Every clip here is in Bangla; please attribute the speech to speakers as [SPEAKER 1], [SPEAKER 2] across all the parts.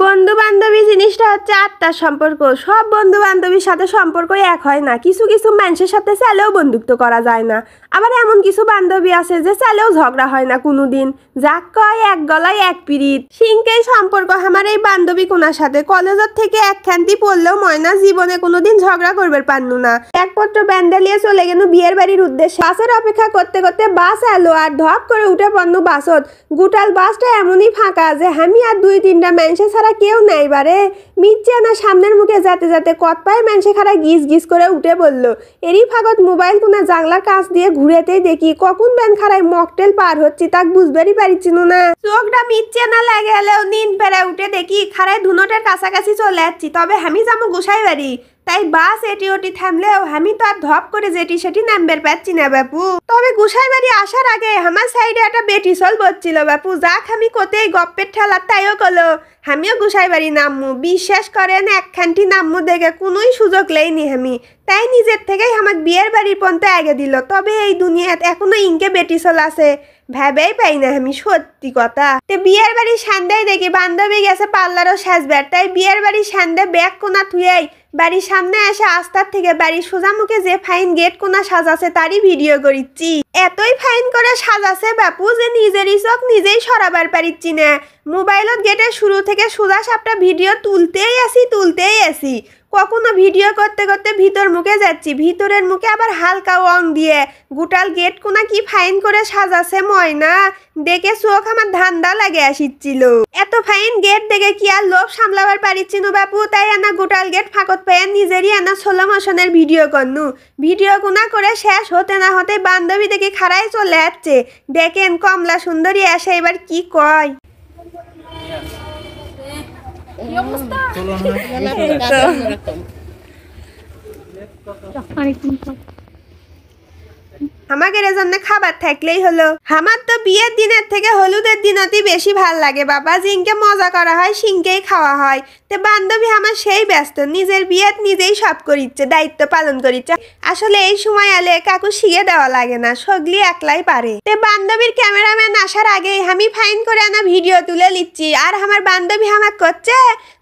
[SPEAKER 1] বন্ধু বান্ধবী জিনিসটা হচ্ছে আত্মার সম্পর্ক। সব বন্ধু বান্ধবীর সাথে সম্পর্ক এক হয় না। কিছু কিছু মানুষের সাথে চাইলেও বন্ধুত্ব করা যায় না। আবার এমন কিছু বান্ধবী আছে যে চাইলেও ঝগড়া হয় না কোনোদিন। যাক কয় এক গলায় এক পিরিত, সিংকেই সম্পর্ক আমার এই বান্ধবী কোনার সাথে। কলেজের থেকে একখান্তি পড়লেও ময়না জীবনে কোনোদিন ঝগড়া করবে পারনু না। একপত্র ব্যান্ডালিয়ে চলে গেল বিয়ের বাড়ির উদ্দেশ্যে। বাসের অপেক্ষা করতে করতে বাস এলো আর ধপ করে উঠে পড়নু বাসত। গোটাল বাসটা এমনই ফাঁকা যে আমি আর দুই তিনটা মানুষের ছাড়া কেউ নাই বারে। মিচ্ছে না সামনের মুখে যেতে যেতে কত পায়ে মানুষে খারা গিজ গিজ করে উঠে পড়লো। এরই ফাঁকত মোবাইল কোনা জানলার কাছ দিয়ে ঘুরেতেই দেখি কখন ব্যান খারায় মকটেল পার হচ্ছি তাক বুঝবারই পারিছিল না। চোখটা মিচ্ছে না লাগে এলেও নিন পেরে উঠে দেখি খারায় ধুনোটের কাছাকাছি চলে যাচ্ছি। তবে আমি যাবো গোসাই বাড়ি। তাই বাস এটি ওটি থামলেও আমি তো আর ধপ করে যেটি সেটি নামবের পাচ্ছি না বাপু। তবে গোসাই বাড়ি আসার আগে আমার সাইডে একটা বেটি চল বলছিল বাপু। যাক আমি কোথায় গপ্পের ঠেলার তাইও কলো আমিও গোসাই বাড়ি নামমু। বিশ্বাস করেন একখানটি নামমু দেখে কোনোই সুযোগ লেইনি আমি। তাই নিজের থেকেই আমার বিয়ের বাড়ির পর্যন্ত আগে দিল। তবে এই দুনিয়াত এখনো ইনকে বেটি চল আছে ভেবেই পাই না আমি, সত্যি কথা। তো বিয়ের বাড়ির সান্দাই দেখি বান্ধবী গেছে পার্লারও সাজবার। তাই বিয়ের বাড়ির সান্দে ব্যাগ কোনা থুয়েই বাড়ির সামনে এসে আস্তার থেকে বাড়ির সোজা মুখে যে ফাইন গেট কোনা সাজাছে তারই ভিডিও করিচ্ছি। এতই ফাইন করে সাজাছে বাপু যে নিজেরই চোখ নিজেই সরাবার পারিচ্ছি না। মোবাইলত গেটের শুরু থেকে সোজা সাপটা ভিডিও তুলতেই আসি। কখনো ভিডিও করতে করতে ভিতর মুখে যাচ্ছি, ভিতরের মুখে আবার হালকা রং দিয়ে গোটাল গেট কোনা কি ফাইন করে সাজাছে ময়না দেখে চোখ আমার ধান্দা লাগে আসিচ্ছিল। এত ফাইন গেট দেখে কি আর লোভ সামলাবার পারিচ্ছি না বাপু। তাই আনা গোটাল গেট ফাঁকত পেয়ে নিজেরই আনা সোলো মোশনের ভিডিও করনু। ভিডিও কোনা করে শেষ হতে না হতে বান্ধবী দেখে খাড়াই চলে যাচ্ছে। দেখেন কমলা সুন্দরী এসে এবার কি কয়। আমাদের জন্য খাবার থাকলেই হলো। আমার তো বিয়ের দিনের থেকে হলুদের দিনতেই বেশি ভাল লাগে বাবা। জিনকে মজা করা হয় সিংকেই খাওয়া হয়। তো বান্ধবী আমার সেই ব্যস্ত, নিজের বিয়েত নিজেই সব করিচ্ছে, দায়িত্ব পালন করিচ্ছে। আসলে এই সময় এলে কাকু শিখে দেওয়া লাগে না, সগলি একলাই পারে। তো বান্ধবীর ক্যামেরাম্যান আসার আগে আমি ফাইন করে আনা ভিডিও তুলে নিচ্ছি। আর আমার বান্ধবী আমাকে করছে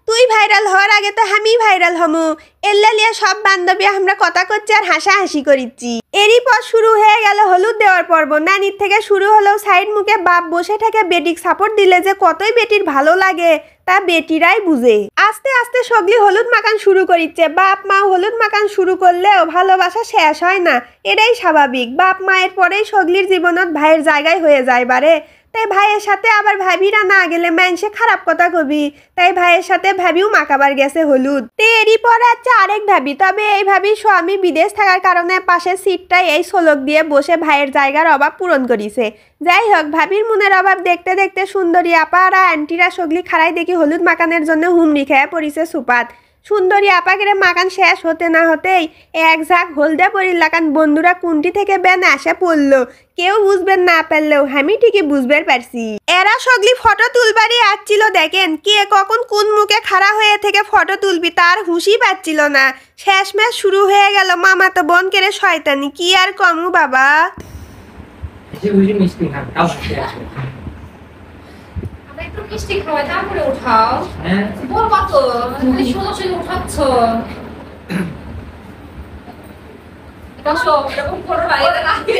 [SPEAKER 1] তুই ভাইরাল হওয়ার আগে তো আমি ভাইরাল হমু। এল্লালিয়া সব বান্ধবী আমরা কথা করছি আর হাসাহাসি করিচ্ছি। এরই পর শুরু হয়ে গেল হলুদ দেওয়ার পর্ব। নানির থেকে শুরু হলেও সাইড মুখে বাপ বসে থেকে বেটিক সাপোর্ট দিলে যে কতই বেটির ভালো লাগে তা বেটিরাই বুঝে। আস্তে আস্তে সগলি হলুদ মাখান শুরু করিচ্ছে। বাপ মা হলুদ মাখান শুরু করলেও ভালোবাসা শেষ হয় না, এটাই স্বাভাবিক। বাপ মায়ের পরেই সগলির জীবনত ভাইয়ের জায়গায় হয়ে যায় বারে। তাই ভাইয়ের সাথে আবার ভাবিরা না গেলে মানুষে খারাপ কথা কবি। তাই ভাইয়ের সাথে ভাবিও মাখাবার গেছে হলুদ। এরই পর আছে আরেক ভাবি। তবে এই ভাবির স্বামী বিদেশ থাকার কারণে পাশের সিটটাই এই সোলক দিয়ে বসে ভাইয়ের জায়গার অভাব পূরণ করিছে। যাই হোক ভাবির মনের অভাব দেখতে দেখতে সুন্দরী আপা আর আন্টিরা সগলি খাড়াই দেখি হলুদ মাখানের জন্য হুমড়ি খেয়ে পড়িছে সুপাত। সুন্দরী আপাকে মাখান শেষ হতে না হতেই এক ঝাঁক হলদে পরিল লাগান বন্ধুরা কুন্টি থেকে বেন আসে পড়লো। কেউ বুঝবেন না পারলেও আমি ঠিকই বুঝবার পারছি। এরা সগলি ফটো তুলবারই আসছিল। দেখেন কে কখন কোন মুখে খাড়া হয়ে থেকে ফটো তুলবি তার হুঁশি পাচ্ছিল না। শেষমেশ শুরু হয়ে গেল মামা তো বোন কেড়ে শয়তানি। কি আর কমু বাবা।
[SPEAKER 2] একটু মিষ্টি খাওয়া তারপরে উঠাও। বলবা তো তুমি সোজাসুজি উঠাচ্ছ। বসো এরকম করো না, এটা লাগে।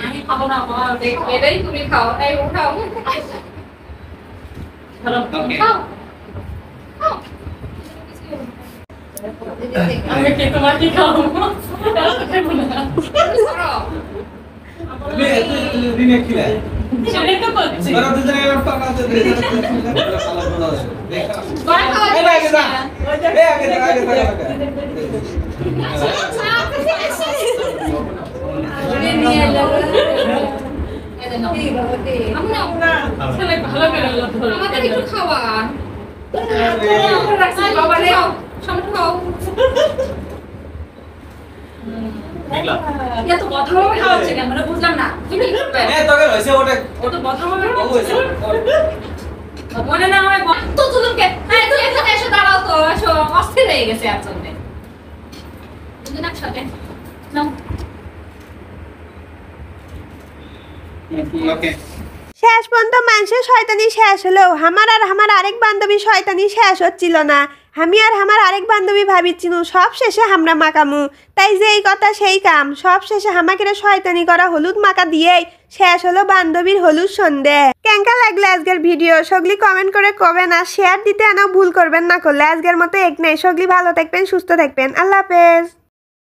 [SPEAKER 2] আমি খাবো না মা, এটাই তুমি খাও। এই উঠাও খাও খাও। আমি কি তোমার কি খাবো? খাবো না।
[SPEAKER 3] দিনে কিলা
[SPEAKER 2] সেটাই তো করছি।
[SPEAKER 3] বড় দুজনে টাকা আছে
[SPEAKER 2] বড় খাওয়া
[SPEAKER 3] এই আগে যা এই আগে
[SPEAKER 2] নিয়ে এলো এদেন এই বাবাতে আমরা ছেলে ভালো করে ধরো আমাদের একটু খাওয়া রাখছি বাবা রে সামনে খাও। ইয়া তো কথা বলে খাওয়াচ্ছে কেন মানে বুঝলাম না। তুমি কি করবে?
[SPEAKER 3] তোকে হইছে ওটা
[SPEAKER 2] তো কথা বলে
[SPEAKER 3] হইছে
[SPEAKER 2] মনে না হয় তো তুলুকে। হ্যাঁ তুই এখানে এসে দাঁড়াও তো, এসো অস্থির হয়ে গেছে একজনে। দুজন একসাথে নাও।
[SPEAKER 3] ওকে
[SPEAKER 1] শেষ পর্যন্ত মানুষের শয়তানি শেষ হলো, আমার আর আমার আরেক বান্ধবী শয়তানি শেষ হচ্ছিল না। আমি আর আমার আরেক বান্ধবী ভাবিছিনু সব শেষে আমরা মাকামু, তাই যে এই কথা সেই কাম, সব শেষে আমাকে শয়তানি করা হলুদ মাকা দিয়েই শেষ হলো বান্ধবীর হলুদ সন্ধে। কেঙ্কা লাগলে আজকের ভিডিও সগলি কমেন্ট করে কবেন, আর শেয়ার দিতে আনাও ভুল করবেন না করলে। আজকের মতো এক নাই, সগলি ভালো থাকবেন, সুস্থ থাকবেন, আল্লাহ হাফেজ।